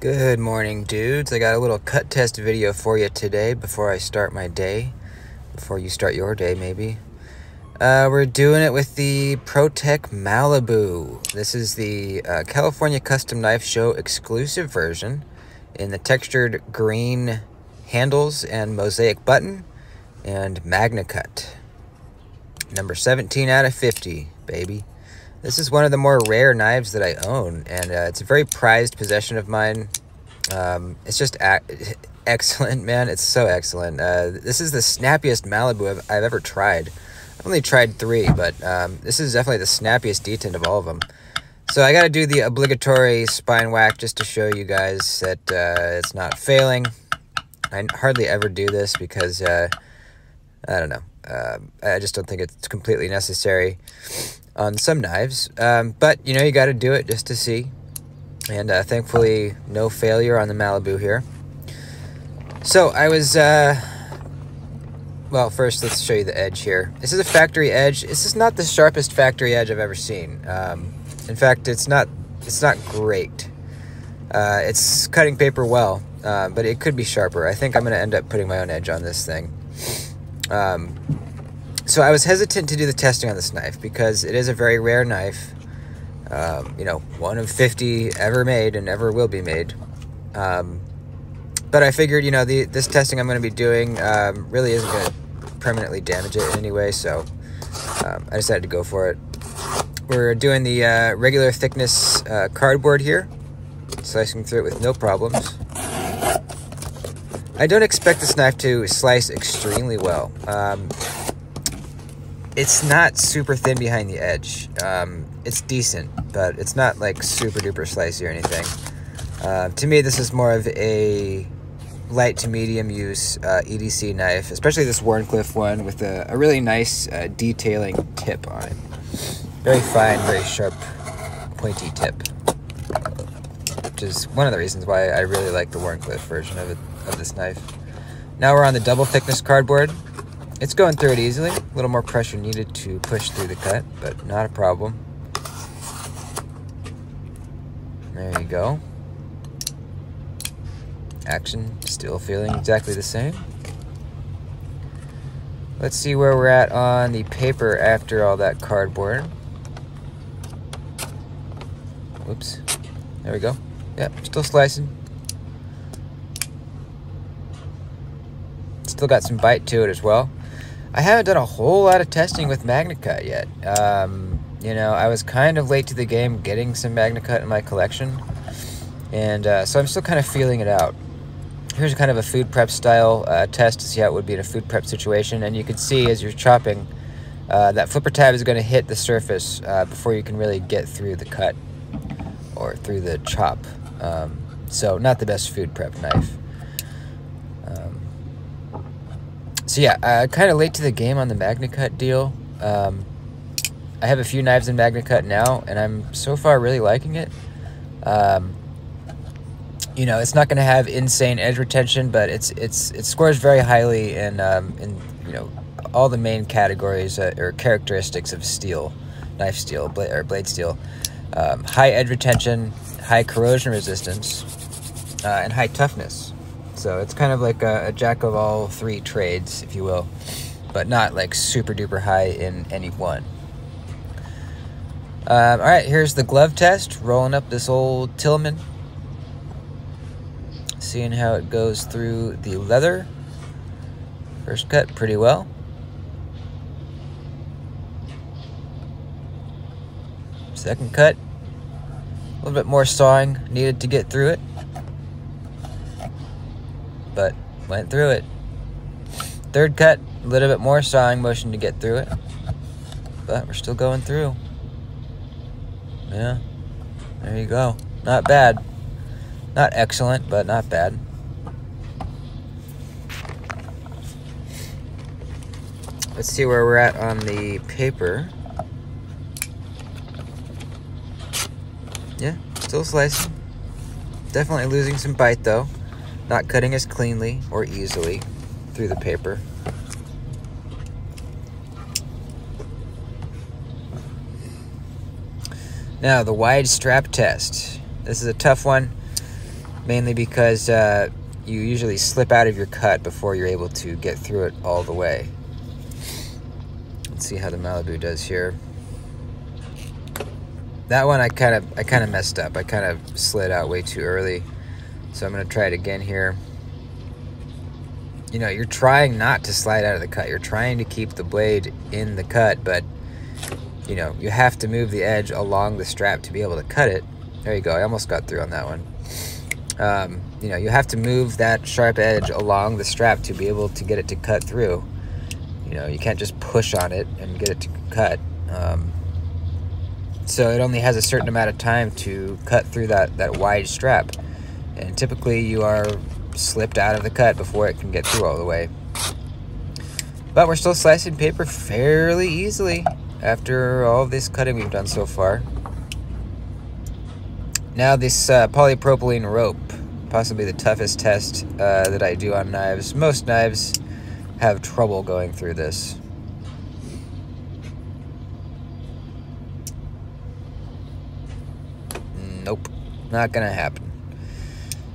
Good morning, dudes. I got a little cut test video for you today before I start my day. Before you start your day, maybe. We're doing it with the ProTech Malibu. This is the California Custom Knife Show exclusive version in the textured green handles and mosaic button and Magna Cut. Number 17 out of 50, baby. This is one of the more rare knives that I own, and it's a very prized possession of mine. It's just excellent, man. It's so excellent. This is the snappiest Malibu I've ever tried. I've only tried 3, but this is definitely the snappiest detent of all of them. So I got to do the obligatory spine whack just to show you guys that it's not failing. I hardly ever do this because, I don't know. I just don't think it's completely necessary on some knives, but you know, you got to do it just to see. And thankfully no failure on the Malibu here. So I was well, first let's show you the edge here. This is a factory edge. This is not the sharpest factory edge I've ever seen. In fact, it's not great. It's cutting paper well, but it could be sharper. I think I'm going to end up putting my own edge on this thing. So I was hesitant to do the testing on this knife because it is a very rare knife. You know, one of 50 ever made and ever will be made. But I figured, you know, this testing I'm going to be doing really isn't going to permanently damage it in any way, so I decided to go for it. We're doing the regular thickness cardboard here, slicing through it with no problems. I don't expect this knife to slice extremely well. It's not super thin behind the edge. It's decent, but it's not like super duper slicey or anything. To me, this is more of a light to medium use EDC knife, especially this Wharncliffe one with a really nice detailing tip on it. Very fine, very sharp, pointy tip, which is one of the reasons why I really like the Wharncliffe version of this knife. Now we're on the double thickness cardboard. It's going through it easily. A little more pressure needed to push through the cut, but not a problem. There you go. Action still feeling exactly the same. Let's see where we're at on the paper after all that cardboard. Whoops. There we go. Yep, still slicing. Still got some bite to it as well. I haven't done a whole lot of testing with Magna Cut yet. You know, I was kind of late to the game getting some Magna Cut in my collection, and so I'm still kind of feeling it out. Here's kind of a food prep style test to see how it would be in a food prep situation, and you can see as you're chopping, that flipper tab is going to hit the surface before you can really get through the cut or through the chop. So not the best food prep knife. So yeah, kind of late to the game on the Magna Cut deal. I have a few knives in Magna Cut now, and I'm so far really liking it. You know, it's not going to have insane edge retention, but it scores very highly in you know, all the main categories or characteristics of steel, knife steel, blade steel. High edge retention, high corrosion resistance, and high toughness. So it's kind of like a jack of all 3 trades, if you will, but not like super duper high in any one. All right, here's the glove test. Rolling up this old Tillman. Seeing how it goes through the leather. First cut pretty well. Second cut, a little bit more sawing needed to get through it, but went through it. Third cut, a little bit more sawing motion to get through it, but we're still going through. Yeah, there you go. Not bad. Not excellent, but not bad. Let's see where we're at on the paper. Yeah, still slicing. Definitely losing some bite though. Not cutting as cleanly or easily through the paper. Now, the wide strap test. This is a tough one. mainly because you usually slip out of your cut before you're able to get through it all the way. Let's see how the Malibu does here. That one I kind of messed up. I kind of slid out way too early. So I'm going to try it again here. You know, you're trying not to slide out of the cut. You're trying to keep the blade in the cut, but you know, you have to move the edge along the strap to be able to cut it. There you go. I almost got through on that one. You know, you have to move that sharp edge along the strap to be able to get it to cut through. You know, you can't just push on it and get it to cut. So it only has a certain amount of time to cut through that wide strap. And typically you are slipped out of the cut before it can get through all the way. But we're still slicing paper fairly easily after all this cutting we've done so far. Now this polypropylene rope, possibly the toughest test that I do on knives. Most knives have trouble going through this. Nope, not gonna happen.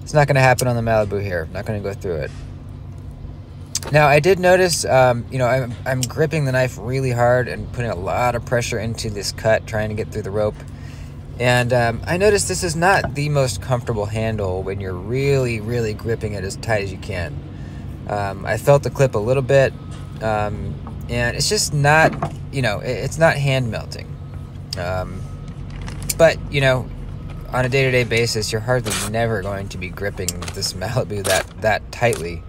It's not gonna happen on the Malibu here. Not gonna go through it. Now I did notice, you know, I'm gripping the knife really hard and putting a lot of pressure into this cut, trying to get through the rope. And I noticed this is not the most comfortable handle when you're really, really gripping it as tight as you can. I felt the clip a little bit, and it's just not, you know, it's not hand melting. But, you know, on a day-to-day basis, you're hardly never going to be gripping this Malibu that tightly.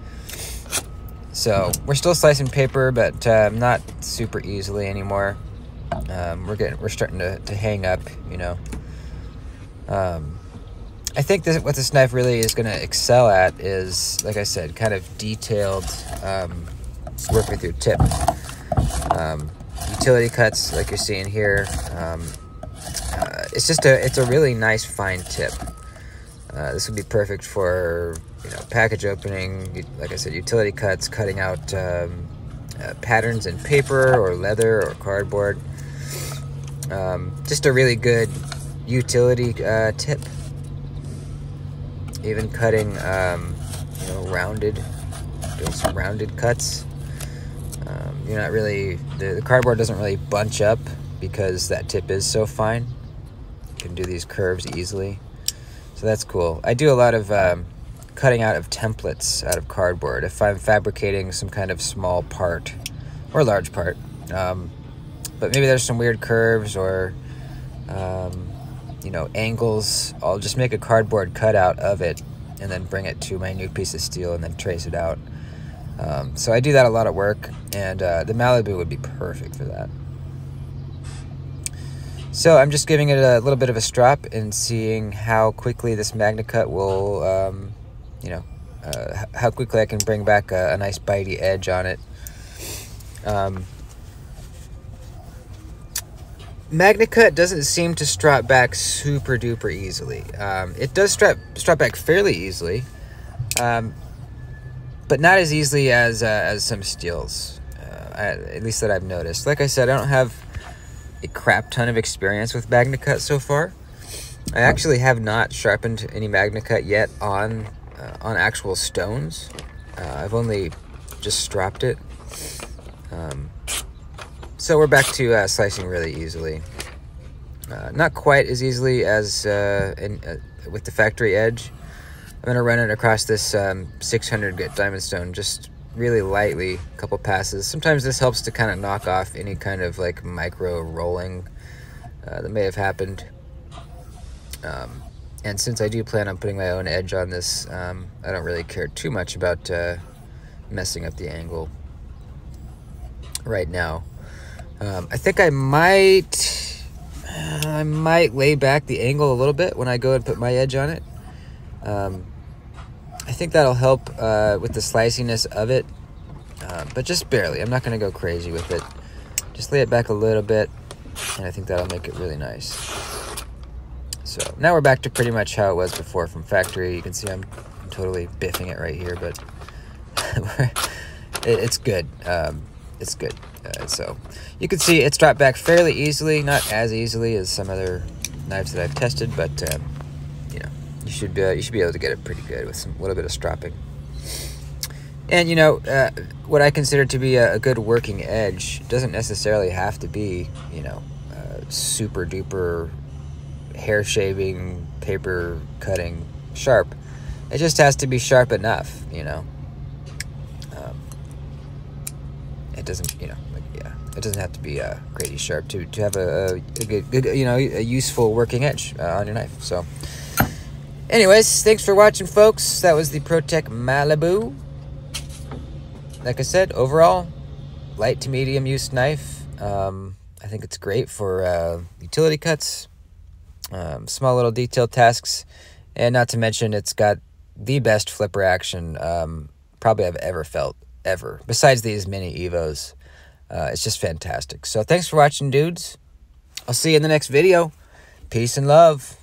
So we're still slicing paper, but not super easily anymore. We're starting to hang up, you know. I think what this knife really is going to excel at is, like I said, kind of detailed work with your tip. Utility cuts, like you're seeing here. It's a really nice fine tip. This would be perfect for, you know, package opening, like I said, utility cuts, cutting out patterns in paper or leather or cardboard. Just a really good utility tip. Even cutting, you know, doing some rounded cuts. You're not really, the cardboard doesn't really bunch up because that tip is so fine. You can do these curves easily. So that's cool. I do a lot of cutting out of templates out of cardboard if I'm fabricating some kind of small part or large part. But maybe there's some weird curves or, you know, angles. I'll just make a cardboard cutout of it and then bring it to my new piece of steel and then trace it out. So I do that a lot of work, and the Malibu would be perfect for that. So I'm just giving it a little bit of a strop and seeing how quickly this MagnaCut will, you know, how quickly I can bring back a nice bitey edge on it. MagnaCut doesn't seem to strap back super duper easily. It does strap back fairly easily, but not as easily as some steels, at least that I've noticed. Like I said, I don't have a crap ton of experience with MagnaCut so far. I actually have not sharpened any MagnaCut yet on actual stones. I've only just stropped it. So we're back to slicing really easily. Not quite as easily as with the factory edge. I'm going to run it across this 600 grit diamond stone just really lightly, a couple passes. Sometimes this helps to kind of knock off any kind of like micro rolling that may have happened. And since I do plan on putting my own edge on this, I don't really care too much about messing up the angle right now. I think I might lay back the angle a little bit when I go and put my edge on it. I think that'll help with the sliciness of it, but just barely. I'm not going to go crazy with it. Just lay it back a little bit, and I think that'll make it really nice. So now we're back to pretty much how it was before from factory. You can see I'm totally biffing it right here, but it's good. It's good. So you can see it's dropped back fairly easily, not as easily as some other knives that I've tested, but you know, you should be able to get it pretty good with a little bit of stropping. And, you know, what I consider to be a good working edge doesn't necessarily have to be, you know, super duper hair shaving, paper cutting sharp. It just has to be sharp enough, you know. It doesn't, you know, like, yeah, it doesn't have to be crazy sharp to have a good, you know, a useful working edge on your knife. So, anyways, thanks for watching, folks. That was the ProTech Malibu. Like I said, overall, light to medium use knife. I think it's great for utility cuts, small little detail tasks, and not to mention it's got the best flipper action probably I've ever felt, ever. Besides these mini Evos, it's just fantastic. So thanks for watching, dudes. I'll see you in the next video. Peace and love.